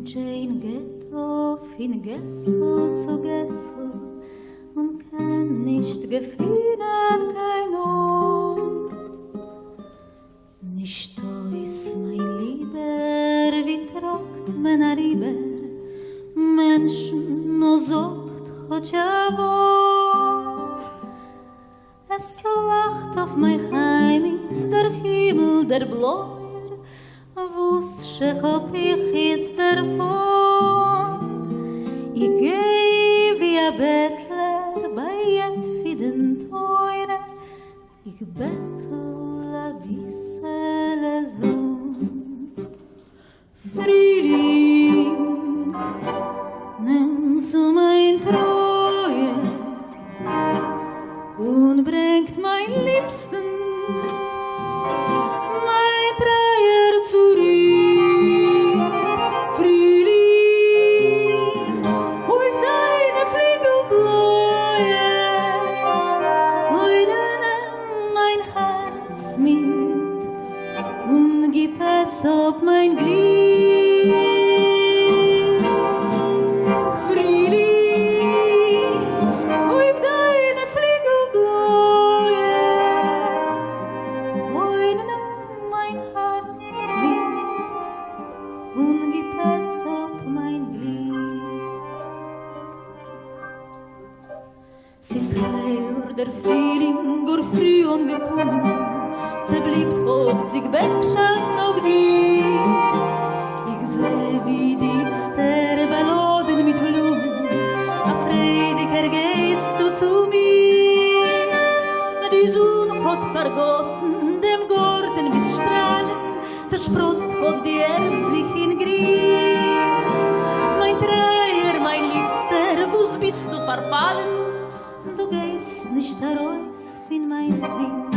Jane geht auf in Gessel zu Gessel und kann nicht gefühlen kein Ohr. Nicht da ist mein Lieber, wie trockt man a Lieber, Menschen nur sagt, hat ja wohl. Es lacht auf mein Heimis, der Himmel, der Bläuer, wusste hab ich jetzt davon. Ich geh wie ein Bettler bei jedem Teure, ich bettel a bissele Sonn. Friling, nimm zu mein Treue und bringt mein Liebsten auf mein Glied. Friling, auf deine Flügel bläue, nimm mein Herz mit und gib es auf mein Glied. Es ist heil, der Friling, gur früh und gekommen, sie blieb hoch, sich wegschafft noch die. Ich seh, wie die Ster beladen mit Blumen, a Prediger gehst du zu mir. Die Sonne hat vergossen, dem Garten bis Strahlen, zersprotzt hat die Erde sich in Grün. Mein Treier, mein Liebster, wo's bist du verfallen? Du gehst nicht heraus in mein Sinn.